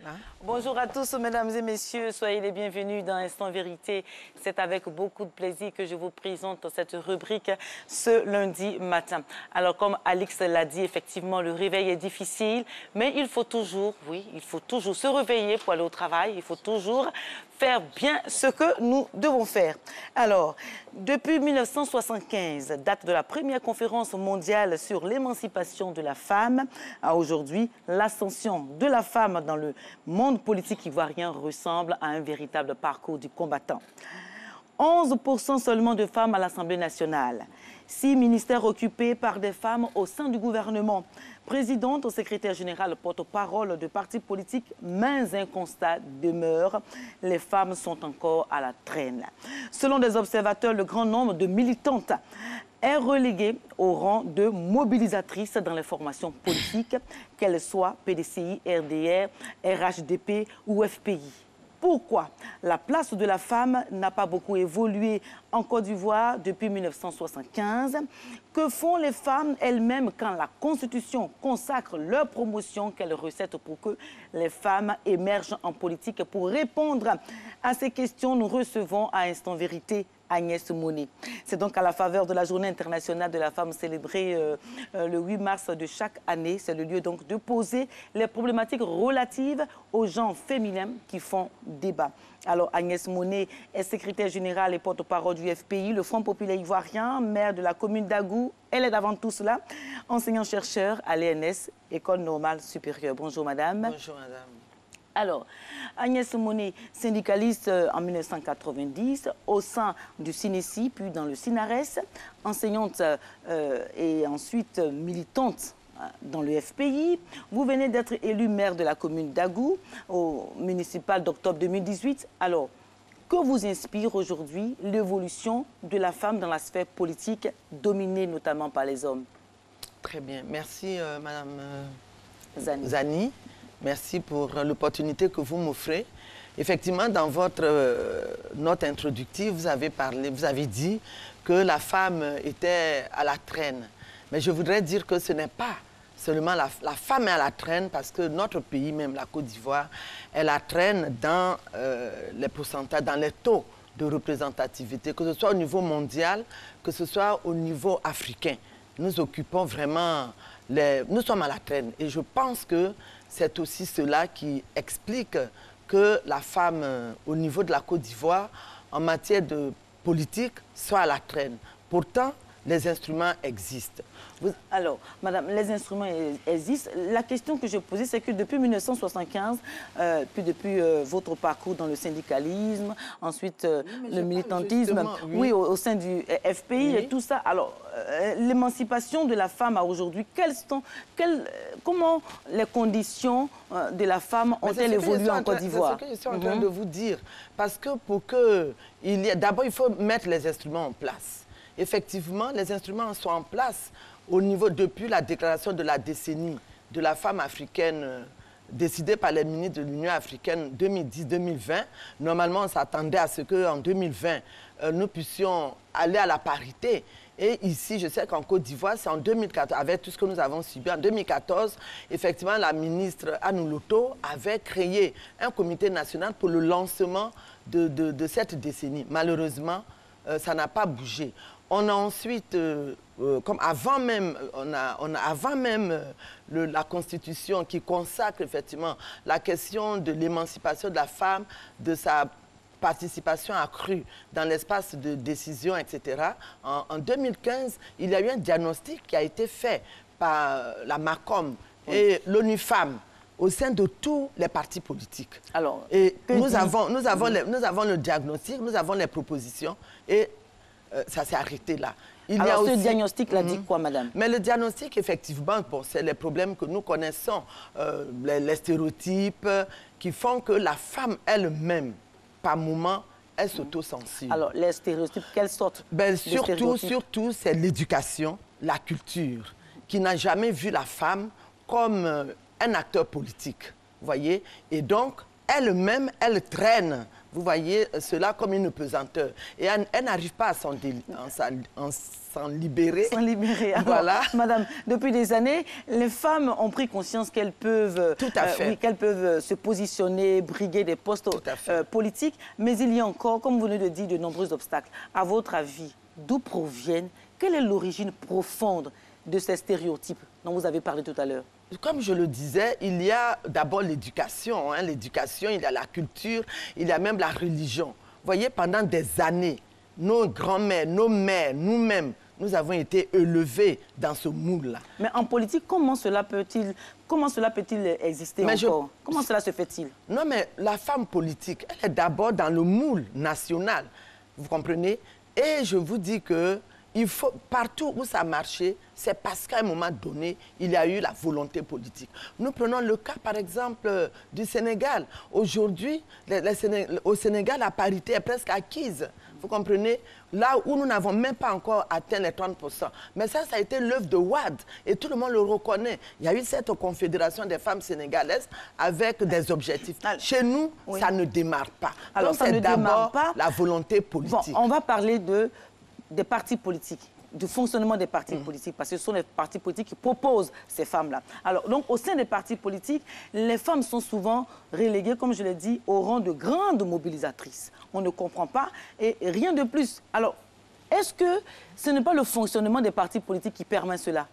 Hein? Bonjour à tous, mesdames et messieurs. Soyez les bienvenus dans Instant Vérité. C'est avec beaucoup de plaisir que je vous présente cette rubrique ce lundi matin. Alors, comme Alix l'a dit, effectivement, le réveil est difficile, mais il faut toujours, il faut toujours se réveiller pour aller au travail. Il faut toujours faire bien ce que nous devons faire. Alors, depuis 1975, date de la première conférence mondiale sur l'émancipation de la femme, à aujourd'hui, l'ascension de la femme dans le monde politique ivoirien ressemble à un véritable parcours du combattant. 11% seulement de femmes à l'Assemblée nationale. 6 ministères occupés par des femmes au sein du gouvernement. Présidente au secrétaire général, porte-parole de partis politiques, mais un constat demeure. Les femmes sont encore à la traîne. Selon des observateurs, le grand nombre de militantes est relégué au rang de mobilisatrices dans les formations politiques, qu'elles soient PDCI, RDR, RHDP ou FPI. Pourquoi la place de la femme n'a pas beaucoup évolué en Côte d'Ivoire depuis 1975? Que font les femmes elles-mêmes quand la Constitution consacre leur promotion? Quelles recettes pour que les femmes émergent en politique? Pour répondre à ces questions, nous recevons à Instant Vérité Agnès Monet. C'est donc à la faveur de la Journée internationale de la femme célébrée le 8 mars de chaque année. C'est le lieu donc de poser les problématiques relatives aux genres féminins qui font débat. Alors Agnès Monet est secrétaire générale et porte-parole du FPI, le Front populaire ivoirien, maire de la commune d'Agou. Elle est avant tout cela enseignant-chercheur à l'ENS, École normale supérieure. Bonjour madame. Bonjour madame. Alors, Agnès Monet, syndicaliste en 1990 au sein du CINESI, puis dans le CINARES, enseignante et ensuite militante dans le FPI. Vous venez d'être élue maire de la commune d'Agou au municipal d'octobre 2018. Alors, que vous inspire aujourd'hui l'évolution de la femme dans la sphère politique dominée notamment par les hommes? Très bien. Merci madame Zani. Zani. Merci pour l'opportunité que vous m'offrez. Effectivement, dans votre note introductive, vous avez dit que la femme était à la traîne. Mais je voudrais dire que ce n'est pas seulement la femme est à la traîne, parce que notre pays, même la Côte d'Ivoire, est à la traîne dans les pourcentages, dans les taux de représentativité, que ce soit au niveau mondial, que ce soit au niveau africain. Nous occupons vraiment nous sommes à la traîne. Et je pense que c'est aussi cela qui explique que la femme, au niveau de la Côte d'Ivoire, en matière de politique, soit à la traîne. Pourtant, les instruments existent. Alors, madame, les instruments existent. La question que je posais, c'est que depuis 1975, puis depuis votre parcours dans le syndicalisme, ensuite le militantisme, oui, au sein du FPI et tout ça. Alors, l'émancipation de la femme à aujourd'hui, comment les conditions de la femme ont-elles évolué en Côte d'Ivoire? C'est ce que je suis en train de vous dire. Parce que pour que d'abord, il faut mettre les instruments en place. Effectivement, les instruments sont en place au niveau, depuis la déclaration de la décennie de la femme africaine décidée par les ministres de l'Union africaine 2010-2020. Normalement, on s'attendait à ce qu'en 2020, nous puissions aller à la parité. Et ici, je sais qu'en Côte d'Ivoire, c'est en 2014, avec tout ce que nous avons subi, en 2014, effectivement, la ministre Annou Loto avait créé un comité national pour le lancement de cette décennie. Malheureusement, ça n'a pas bougé. On a ensuite, comme avant même, la Constitution qui consacre effectivement la question de l'émancipation de la femme, de sa participation accrue dans l'espace de décision, etc. En 2015, il y a eu un diagnostic qui a été fait par la MACOM et l'ONU Femmes au sein de tous les partis politiques. Alors, et nous avons le diagnostic, nous avons les propositions et ça s'est arrêté là. Alors, ce diagnostic-là dit quoi, madame? Mais le diagnostic, effectivement, bon, c'est les problèmes que nous connaissons, les stéréotypes qui font que la femme elle-même, par moment, elle s'auto-censure. Alors, les stéréotypes, quelle sorte de stéréotypes? Surtout, c'est l'éducation, la culture, qui n'a jamais vu la femme comme un acteur politique, vous voyez? Et donc, elle-même, elle traîne Vous voyez cela comme une pesanteur. Et elle n'arrive pas à s'en libérer. S'en libérer. Alors, voilà. Madame, depuis des années, les femmes ont pris conscience qu'elles peuvent, oui, qu'elles peuvent se positionner, briguer des postes politiques. Mais il y a encore, comme vous venez de dire, de nombreux obstacles. À votre avis, d'où proviennent, quelle est l'origine profonde de ces stéréotypes dont vous avez parlé tout à l'heure? Comme je le disais, il y a d'abord l'éducation. Hein. L'éducation, il y a la culture, il y a même la religion. Vous voyez, pendant des années, nos grands-mères, nos mères, nous-mêmes, nous avons été élevés dans ce moule-là. Mais en politique, comment cela peut-il exister encore? Comment cela se fait-il? Non, mais la femme politique, elle est d'abord dans le moule national. Vous comprenez? Et je vous dis que il faut, partout où ça a marché, c'est parce qu'à un moment donné, il y a eu la volonté politique. Nous prenons le cas, par exemple, du Sénégal. Aujourd'hui, au Sénégal, la parité est presque acquise. Vous comprenez? Là où nous n'avons même pas encore atteint les 30%. Mais ça a été l'œuvre de Wade. Et tout le monde le reconnaît. Il y a eu cette confédération des femmes sénégalaises avec des objectifs. Chez nous, ça ne démarre pas. Alors, donc, c'est d'abord la volonté politique. Bon, on va parler des partis politiques, du fonctionnement des partis politiques, parce que ce sont les partis politiques qui proposent ces femmes-là. Alors, donc, au sein des partis politiques, les femmes sont souvent reléguées, comme je l'ai dit, au rang de grandes mobilisatrices. On ne comprend pas et rien de plus. Alors, est-ce que ce n'est pas le fonctionnement des partis politiques qui permet cela?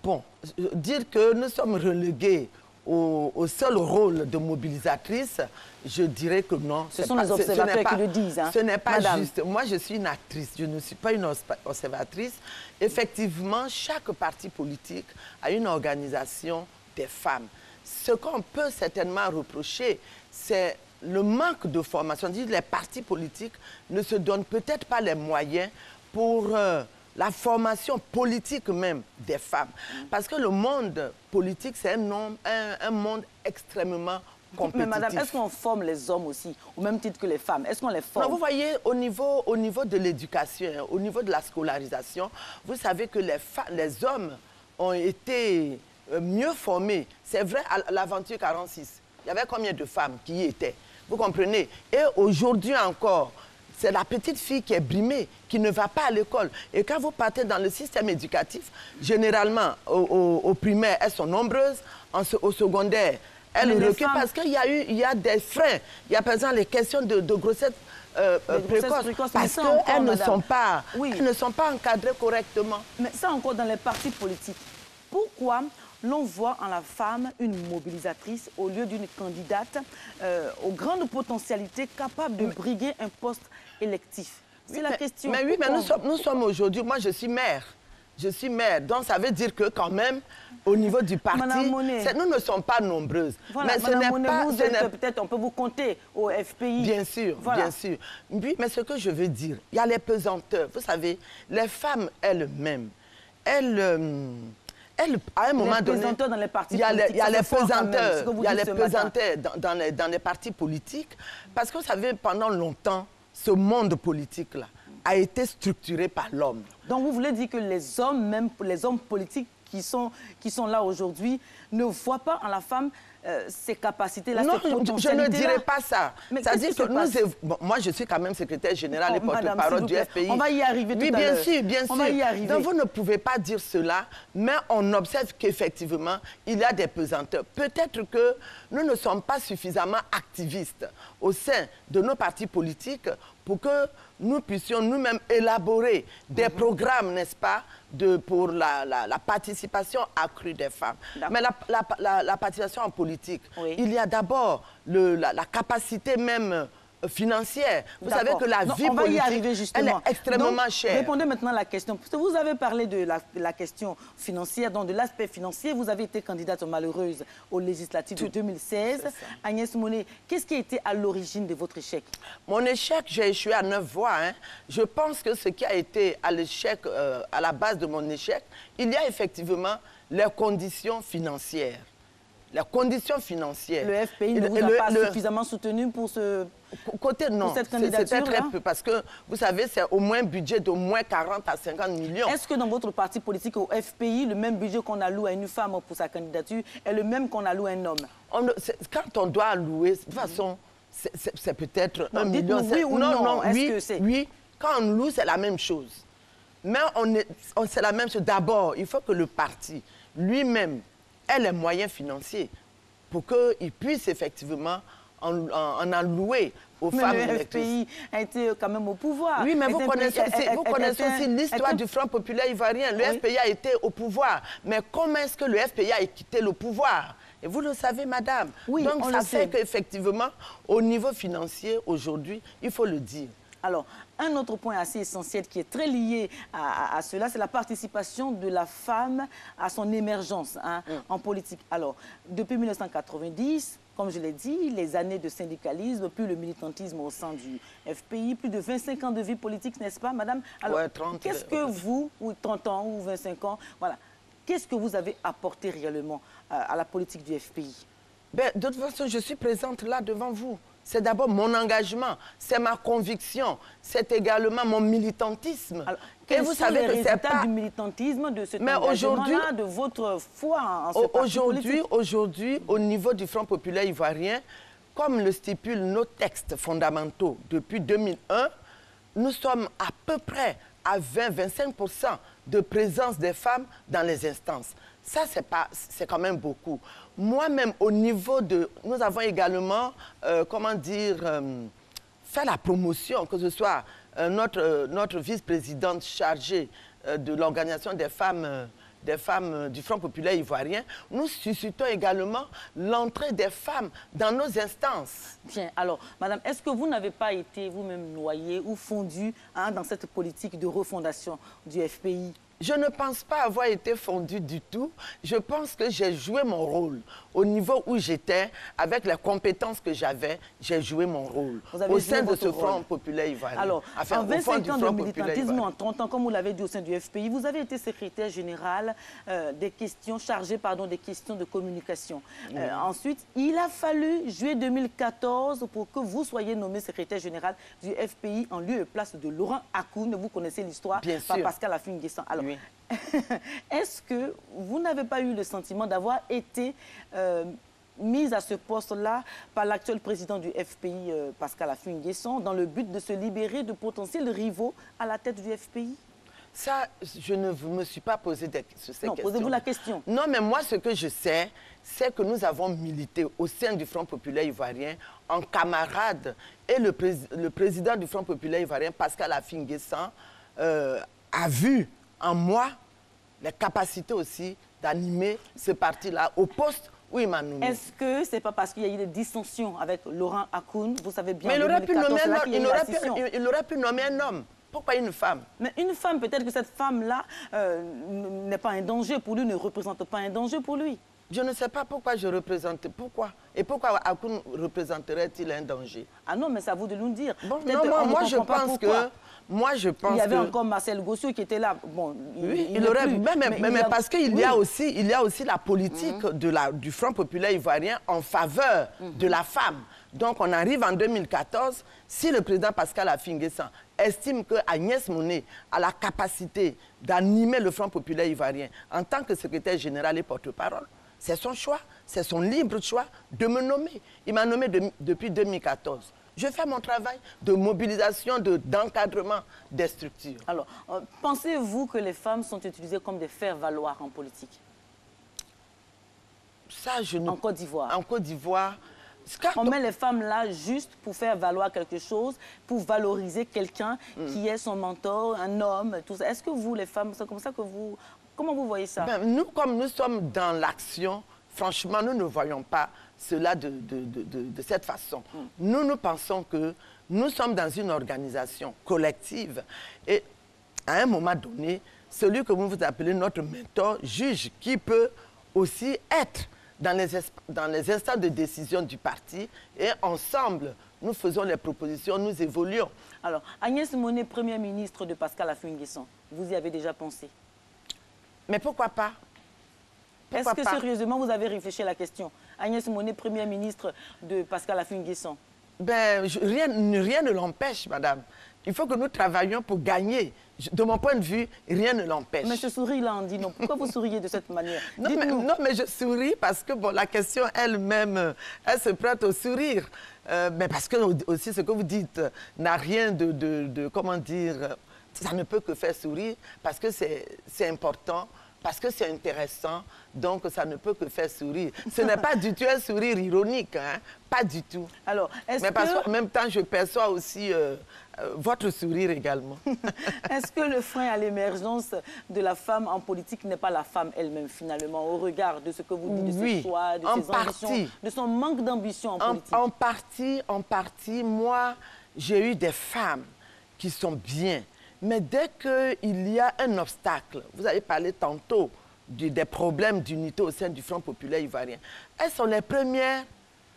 Bon, dire que nous sommes relégués au seul rôle de mobilisatrice, je dirais que non. Ce sont les observateurs qui le disent. Hein. Ce n'est pas Madame. juste. Moi, je suis une actrice, je ne suis pas une observatrice. Effectivement, chaque parti politique a une organisation des femmes. Ce qu'on peut certainement reprocher, c'est le manque de formation. Les partis politiques ne se donnent peut-être pas les moyens pour la formation politique même des femmes. Parce que le monde politique, c'est un monde extrêmement compétitif. Mais madame, est-ce qu'on forme les hommes aussi, au même titre que les femmes? Est-ce qu'on les forme? Non, vous voyez, au niveau de l'éducation, au niveau de la scolarisation, vous savez que les hommes ont été mieux formés. C'est vrai, à l'aventure 46, il y avait combien de femmes qui y étaient? Vous comprenez? Et aujourd'hui encore, c'est la petite fille qui est brimée, qui ne va pas à l'école. Et quand vous partez dans le système éducatif, généralement, au primaire, elles sont nombreuses. Au secondaire, elles reculent parce qu'il y a des freins. Il y a par exemple les questions de grossesse précoce. Parce qu'elles ne sont pas encadrées correctement. Mais ça encore dans les partis politiques. Pourquoi l'on voit en la femme une mobilisatrice au lieu d'une candidate aux grandes potentialités capable de briguer un poste électif? C'est la question. Mais oui, mais nous sommes aujourd'hui, moi je suis maire. Je suis maire, donc ça veut dire que quand même, au niveau du parti, nous ne sommes pas nombreuses. Voilà, mais Madame Monet, vous êtes peut-être, on peut vous compter au FPI. Bien sûr, voilà. Bien sûr. Oui, mais ce que je veux dire, il y a les pesanteurs. Vous savez, les femmes elles-mêmes, à un moment donné, dans les partis il y a les pesanteurs dans les partis politiques. Parce que vous savez, pendant longtemps, ce monde politique-là a été structuré par l'homme. Donc vous voulez dire que les hommes, même les hommes politiques qui sont là aujourd'hui, ne voient pas en la femme ses capacités-là, ses potentialités-là? Non, je ne dirais pas ça. C'est-à-dire que moi, je suis quand même secrétaire générale et porte-parole du FPI. On va y arriver tout à l'heure. Oui, bien sûr, bien sûr. On va y arriver. Donc vous ne pouvez pas dire cela, mais on observe qu'effectivement, il y a des pesanteurs. Peut-être que nous ne sommes pas suffisamment activistes au sein de nos partis politiques pour que nous puissions nous-mêmes élaborer des programmes, n'est-ce pas, pour la participation accrue des femmes. Mais la participation en politique, il y a d'abord la capacité même financière. Vous savez que la vie politique, elle est extrêmement chère. Répondez maintenant à la question. Parce que vous avez parlé de la question financière, donc de l'aspect financier. Vous avez été candidate malheureuse aux législatives de 2016. Agnès Monet, qu'est-ce qui a été à l'origine de votre échec? Mon échec, j'ai échoué à 9 voix. Hein. Je pense que ce qui a été à l'échec, à la base de mon échec, il y a effectivement les conditions financières. Les conditions financières. Le FPI ne vous a pas suffisamment soutenu pour ce... Côté non, c'était très peu parce que, vous savez, c'est au moins un budget d'au moins 40 à 50 millions. Est-ce que dans votre parti politique, au FPI, le même budget qu'on alloue à une femme pour sa candidature est le même qu'on alloue à un homme? Quand on doit allouer, de toute façon, c'est peut-être 1 million. million. Oui ou non, oui. Quand on loue, c'est la même chose. Mais c'est la même chose. D'abord, il faut que le parti lui-même ait les moyens financiers pour qu'il puisse effectivement en allouer aux femmes électrices. Le FPI a été quand même au pouvoir. Oui, mais vous connaissez aussi l'histoire du Front populaire ivoirien. Le FPI a été au pouvoir. Mais comment est-ce que le FPI a quitté le pouvoir? Et vous le savez, madame. Oui, donc, ça fait qu'effectivement, au niveau financier, aujourd'hui, il faut le dire. Alors, un autre point assez essentiel qui est très lié à cela, c'est la participation de la femme à son émergence en politique. Alors, depuis 1990, comme je l'ai dit, les années de syndicalisme, puis le militantisme au sein du FPI, plus de 25 ans de vie politique, n'est-ce pas, madame? Alors, ouais, qu'est-ce que vous, ou 30 ans, ou 25 ans, voilà, qu'est-ce que vous avez apporté réellement à la politique du FPI? Ben, de toute façon, je suis présente là devant vous. C'est d'abord mon engagement, c'est ma conviction, c'est également mon militantisme. Alors, quels sont les résultats du militantisme, de cet engagement-là, de votre foi en ce parti politique? Aujourd'hui, au niveau du Front populaire ivoirien, comme le stipulent nos textes fondamentaux depuis 2001, nous sommes à peu près à 20-25% de présence des femmes dans les instances. Ça, c'est quand même beaucoup. Moi-même, au niveau de... Nous avons également, comment dire, fait la promotion, que ce soit notre vice-présidente chargée de l'organisation des femmes du Front populaire ivoirien. Nous suscitons également l'entrée des femmes dans nos instances. Bien, alors, madame, est-ce que vous n'avez pas été vous-même noyée ou fondue dans cette politique de refondation du FPI? Je ne pense pas avoir été fondue du tout. Je pense que j'ai joué mon rôle. Au niveau où j'étais, avec les compétences que j'avais, j'ai joué mon rôle au sein de ce Front populaire ivoirien. Alors, en 25 ans de militantisme, en 30 ans, comme vous l'avez dit au sein du FPI, vous avez été secrétaire général des questions, chargé des questions de communication. Ensuite, il a fallu juillet 2014 pour que vous soyez nommé secrétaire général du FPI en lieu et place de Laurent Akoun. Vous connaissez l'histoire par Pascal Affi-N'Guessan. Alors, oui. Est-ce que vous n'avez pas eu le sentiment d'avoir été mise à ce poste-là par l'actuel président du FPI, Pascal Affi-N'Guessan, dans le but de se libérer de potentiels rivaux à la tête du FPI? Ça, je ne me suis pas posé ces questions. Non, posez-vous la question. Non, mais moi, ce que je sais, c'est que nous avons milité au sein du Front populaire ivoirien en camarade. Et le président du Front populaire ivoirien, Pascal Affi-N'Guessan, a vu en moi les capacités aussi d'animer ce parti-là au poste où il m'a nommé. Est-ce que ce n'est pas parce qu'il y a eu des dissensions avec Laurent Akoun? Vous savez bien, mais il aurait pu nommer un homme. Pourquoi une femme? Mais une femme, peut-être que cette femme-là n'est pas un danger pour lui, ne représente pas un danger pour lui. Je ne sais pas pourquoi je représente. Pourquoi? Et pourquoi Akoun représenterait-il un danger? Ah non, mais c'est à vous de nous dire. Bon, non, moi, je pense que... Il y avait encore Marcel Gossou qui était là. Bon, il aurait... Mais parce qu'il y a aussi la politique du Front populaire ivoirien en faveur de la femme. Donc, on arrive en 2014, si le président Pascal Affi-N'Guessan estime que Agnès Monet a la capacité d'animer le Front populaire ivoirien en tant que secrétaire général et porte-parole, c'est son choix, c'est son libre choix de me nommer. Il m'a nommé depuis 2014. Je fais mon travail de mobilisation, d'encadrement des structures. Alors, pensez-vous que les femmes sont utilisées comme des faire-valoir en politique? Ça, je ne... En Côte d'Ivoire. En Côte d'Ivoire... On met les femmes là juste pour faire valoir quelque chose, pour valoriser quelqu'un qui est son mentor, un homme, tout ça. Est-ce que vous, les femmes, c'est comme ça que vous... Comment vous voyez ça? Nous, comme nous sommes dans l'action, franchement, nous ne voyons pas cela de cette façon. Nous pensons que nous sommes dans une organisation collective et à un moment donné, celui que vous appelez notre mentor juge qui peut aussi être dans les instants de décision du parti et ensemble, nous faisons les propositions, nous évoluons. Alors, Agnès Monet, première ministre de Pascal Affi-N'Guessan, vous y avez déjà pensé? Mais pourquoi pas? Est-ce que sérieusement vous avez réfléchi à la question? Agnès Monet, première ministre de Pascal Affi-N'Guessan. Ben, rien ne l'empêche, madame. Il faut que nous travaillions pour gagner. de mon point de vue, rien ne l'empêche. Mais ce sourire-là, on dit non. Pourquoi vous souriez de cette manière? Non, mais je souris parce que bon, la question elle-même, elle se prête au sourire. Mais parce que aussi ce que vous dites n'a rien comment dire, ça ne peut que faire sourire parce que c'est important, parce que c'est intéressant, donc ça ne peut que faire sourire. Ce n'est pas du tout un sourire ironique, hein? Pas du tout. Alors, mais parce qu'en même temps, je perçois aussi votre sourire également. Est-ce que le frein à l'émergence de la femme en politique n'est pas la femme elle-même, finalement, au regard de ce que vous dites, de ses choix, de ses ambitions, de son manque d'ambition en politique? En partie, moi, j'ai eu des femmes qui sont bien. Mais dès qu'il y a un obstacle, vous avez parlé tantôt des problèmes d'unité au sein du Front populaire ivoirien, elles sont les premières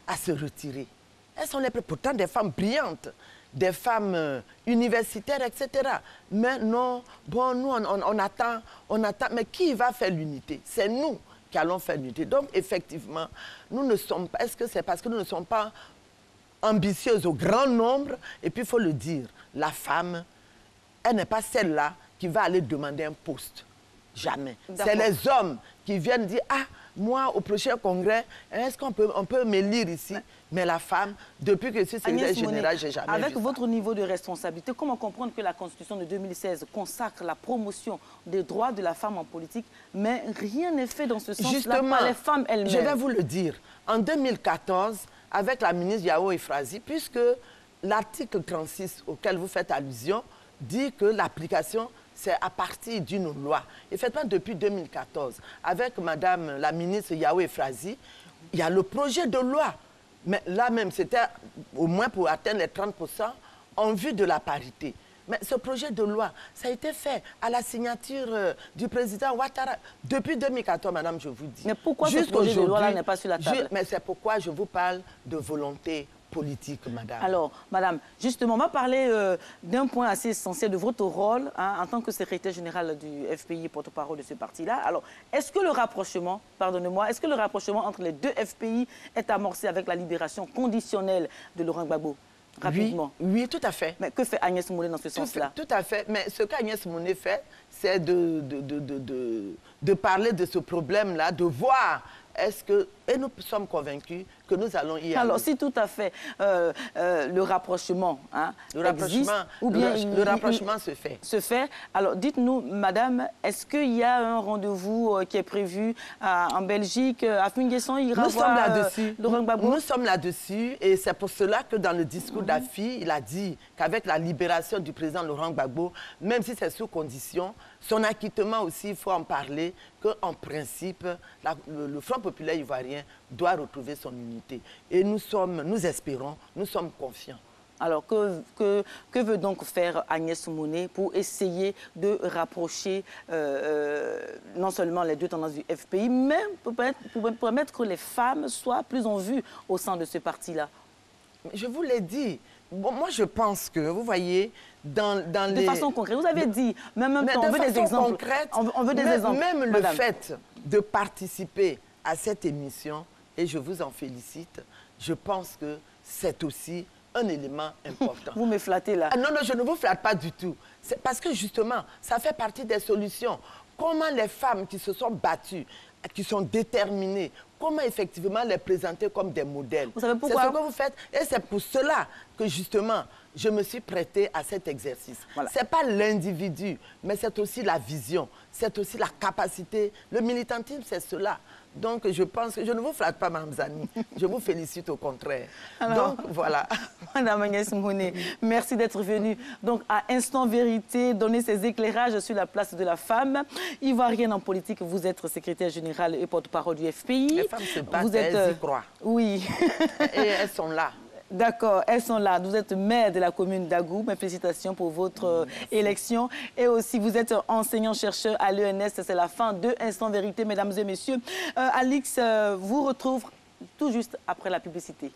à se retirer. Elles sont pourtant des femmes brillantes, des femmes universitaires, etc. Mais non, bon, nous, on attend, mais qui va faire l'unité? C'est nous qui allons faire l'unité. Donc, effectivement, nous ne sommes pas, est-ce que c'est parce que nous ne sommes pas ambitieuses au grand nombre? Et puis, il faut le dire, la femme, elle n'est pas celle-là qui va aller demander un poste. Jamais. C'est les hommes qui viennent dire « Ah, moi, au prochain congrès, est-ce qu'on peut m'élire ici ?» Mais la femme, depuis que je suis secrétaire générale, j'ai jamais avec vu votre ça. niveau de responsabilité, comment comprendre que la Constitution de 2016 consacre la promotion des droits de la femme en politique, mais rien n'est fait dans ce sens-là par les femmes elles-mêmes? Je vais vous le dire. En 2014, avec la ministre Yao Efrazi, puisque l'article 36 auquel vous faites allusion dit que l'application, c'est à partir d'une loi. Effectivement, depuis 2014, avec Madame la ministre Yao Efrazi, il y a le projet de loi. Mais là même, c'était au moins pour atteindre les 30% en vue de la parité. Mais ce projet de loi, ça a été fait à la signature du président Ouattara. Depuis 2014, madame, je vous dis. Mais pourquoi ce projet de loi-là n'est pas sur la table? Mais c'est pourquoi je vous parle de volonté politique, madame. Alors, madame, justement, on va parler d'un point assez essentiel de votre rôle en tant que secrétaire général du FPI, porte-parole de ce parti-là. Alors, est-ce que le rapprochement, pardonnez-moi, est-ce que le rapprochement entre les deux FPI est amorcé avec la libération conditionnelle de Laurent Gbagbo? Rapidement. Oui, tout à fait. Mais que fait Agnès Mounet dans ce sens-là? Tout à fait. Mais ce qu'Agnès Mounet fait, c'est de parler de ce problème-là, de voir est-ce que... Et nous sommes convaincus que nous allons y aller. Alors, si tout à fait le rapprochement existe, ou bien le rapprochement se fait. Se fait. Alors, dites-nous, madame, est-ce qu'il y a un rendez-vous qui est prévu en Belgique, à Funguesson, il ira voir Laurent Gbagbo? Nous sommes là-dessus et c'est pour cela que dans le discours d'Afi, il a dit qu'avec la libération du président Laurent Gbagbo, même si c'est sous condition, son acquittement aussi, il faut en parler, qu'en principe, le Front populaire ivoirien doit retrouver son unité. Et nous espérons, nous sommes confiants. Alors, que veut donc faire Agnès Mounet pour essayer de rapprocher non seulement les deux tendances du FPI, mais pour permettre que les femmes soient plus en vue au sein de ce parti-là? Je vous l'ai dit. Bon, moi, je pense que, vous voyez, dans les... De façon concrète, vous avez dit, mais en même temps, on veut des exemples. Concrète, on veut des exemples. Même le fait de participer à cette émission, et je vous en félicite, je pense que c'est aussi un élément important. Vous me flattez là. Non, je ne vous flatte pas du tout. C'est parce que justement, ça fait partie des solutions. Comment les femmes qui se sont battues, qui sont déterminées, comment effectivement les présenter comme des modèles? Vous savez pourquoi? C'est ce que vous faites. Et c'est pour cela que justement, je me suis prêtée à cet exercice. Voilà. Ce n'est pas l'individu, mais c'est aussi la vision, c'est aussi la capacité. Le militantisme, c'est cela. Donc, je pense que je ne vous flatte pas, Mme Zani. Je vous félicite au contraire. Alors, donc, voilà. Madame Agnès Mounet, merci d'être venue. Donc, à Instant Vérité, donner ces éclairages sur la place de la femme. Ivoirienne en politique, vous êtes secrétaire générale et porte-parole du FPI. Les femmes se battent, elles y croient. Oui. Et elles sont là. D'accord, elles sont là. Vous êtes maire de la commune d'Agou. Mes félicitations pour votre élection. Et aussi, vous êtes enseignant-chercheur à l'ENS. C'est la fin de Instant Vérité, mesdames et messieurs. Alix vous retrouve tout juste après la publicité.